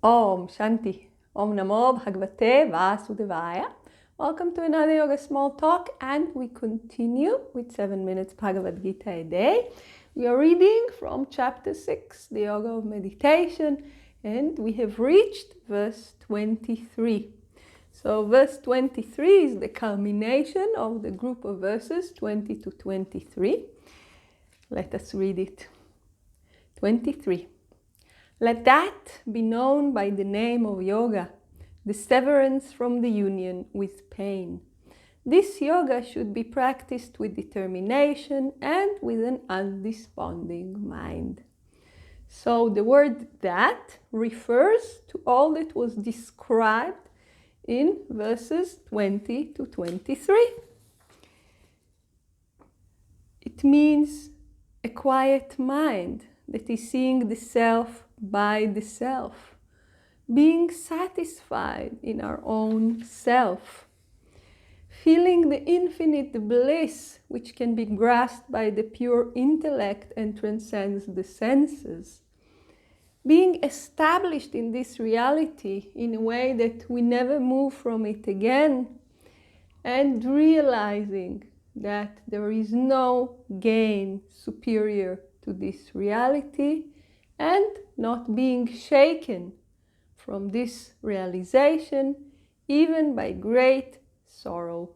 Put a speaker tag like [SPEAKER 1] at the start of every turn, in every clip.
[SPEAKER 1] Om Shanti. Om Namo Bhagavate Vasudevaya. Welcome to another Yoga Small Talk, and we continue with 7 minutes Bhagavad Gita a day. We are reading from chapter 6, the Yoga of Meditation, and we have reached verse 23. So verse 23 is the culmination of the group of verses 20 to 23. Let us read it. 23. Let that be known by the name of yoga, the severance from the union with pain. This yoga should be practiced with determination and with an undesponding mind. So the word that refers to all that was described in verses 20 to 23. It means a quiet mind that is seeing the self by the self, being satisfied in our own self, feeling the infinite bliss which can be grasped by the pure intellect and transcends the senses, being established in this reality in a way that we never move from it again, and realizing that there is no gain superior to this reality, and not being shaken from this realization even by great sorrow.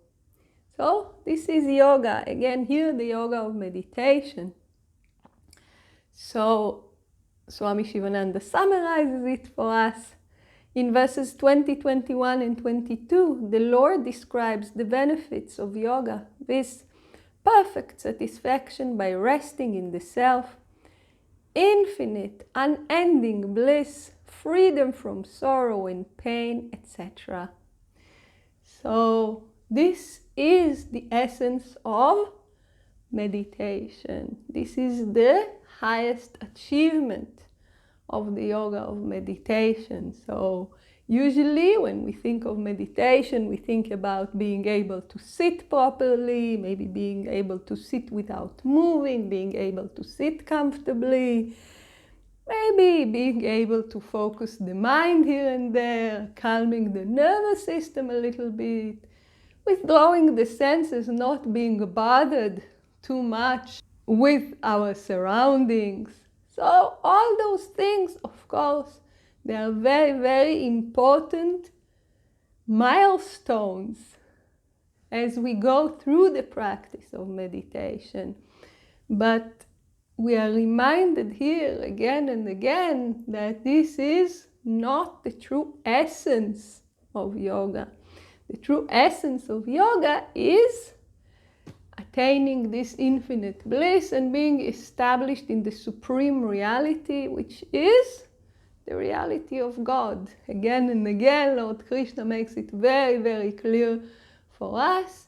[SPEAKER 1] So this is yoga. Again, here the yoga of meditation. So Swami Shivananda summarizes it for us. In verses 20, 21, and 22, the Lord describes the benefits of yoga, this perfect satisfaction by resting in the self, infinite, unending bliss, freedom from sorrow and pain, etc. So this is the essence of meditation. This is the highest achievement of the yoga of meditation. So usually when we think of meditation, we think about being able to sit properly, maybe being able to sit without moving, being able to sit comfortably, maybe being able to focus the mind here and there, calming the nervous system a little bit, withdrawing the senses, not being bothered too much with our surroundings. So all those things, of course, they are very, very important milestones as we go through the practice of meditation. But we are reminded here again and again that this is not the true essence of yoga. The true essence of yoga is attaining this infinite bliss and being established in the supreme reality, which is the reality of God. Again and again, Lord Krishna makes it very, very clear for us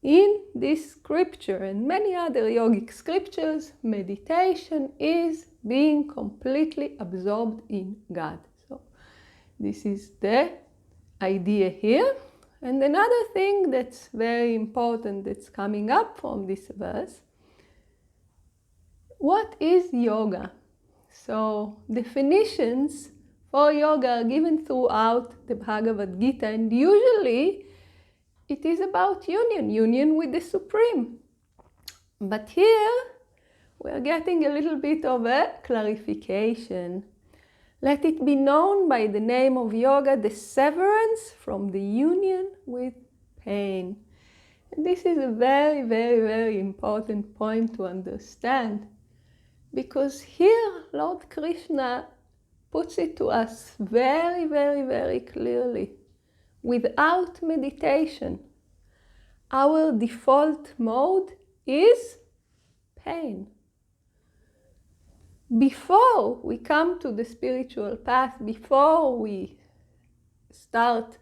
[SPEAKER 1] in this scripture and many other yogic scriptures. Meditation is being completely absorbed in God. So this is the idea here. And another thing that's very important that's coming up from this verse, what is yoga? So definitions for yoga are given throughout the Bhagavad Gita, and usually it is about union with the Supreme. But here we are getting a little bit of a clarification. Let it be known by the name of yoga, the severance from the union with pain. And this is a very, very, very important point to understand, because here Lord Krishna puts it to us very, very, very clearly. Without meditation, our default mode is pain. Before we come to the spiritual path, before we start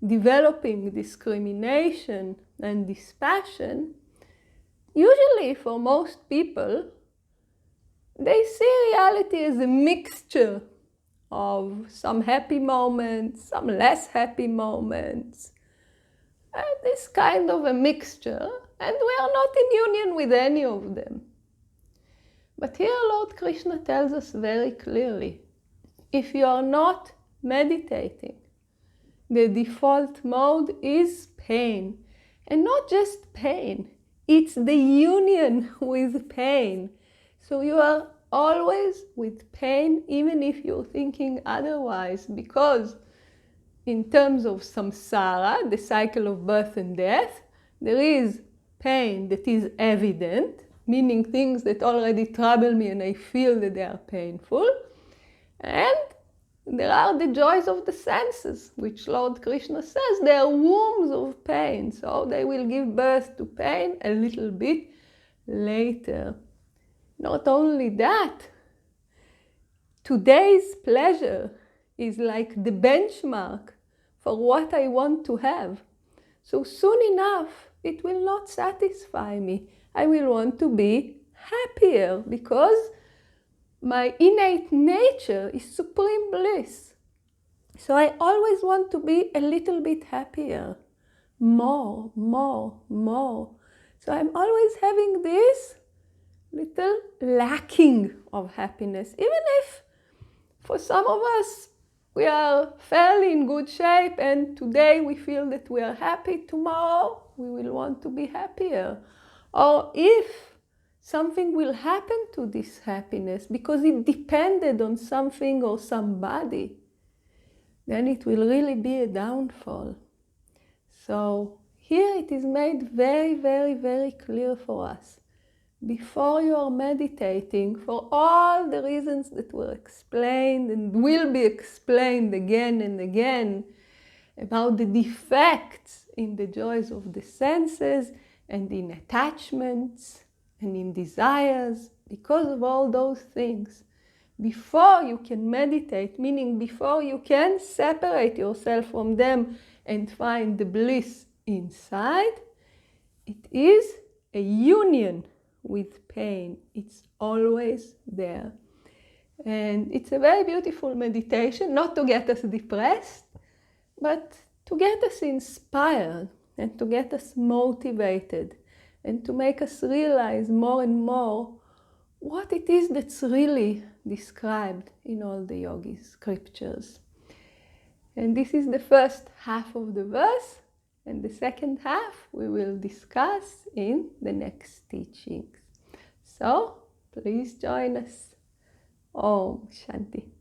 [SPEAKER 1] developing discrimination and dispassion, usually for most people, they see reality as a mixture of some happy moments, some less happy moments, and this kind of a mixture, and we are not in union with any of them. But here Lord Krishna tells us very clearly, if you are not meditating. The default mode is pain. And not just pain, it's the union with pain. So you are always with pain, even if you're thinking otherwise, because in terms of samsara, the cycle of birth and death, there is pain that is evident, meaning things that already trouble me and I feel that they are painful. And there are the joys of the senses, which Lord Krishna says they are wombs of pain. So they will give birth to pain a little bit later. Not only that, today's pleasure is like the benchmark for what I want to have. So soon enough, it will not satisfy me. I will want to be happier because my innate nature is supreme bliss. So I always want to be a little bit happier. More, more, more. So I'm always having this little lacking of happiness. Even if for some of us we are fairly in good shape and today we feel that we are happy, tomorrow we will want to be happier. Or if something will happen to this happiness because it depended on something or somebody, then it will really be a downfall. So here it is made very, very, very clear for us. Before you are meditating, for all the reasons that were explained and will be explained again and again, about the defects in the joys of the senses and in attachments and in desires, because of all those things, before you can meditate, meaning before you can separate yourself from them and find the bliss inside, it is a union with pain. It's always there. And it's a very beautiful meditation, not to get us depressed, but to get us inspired and to get us motivated and to make us realize more and more what it is that's really described in all the yogi scriptures. And this is the first half of the verse, and the second half we will discuss in the next teachings. So please join us. Om Shanti.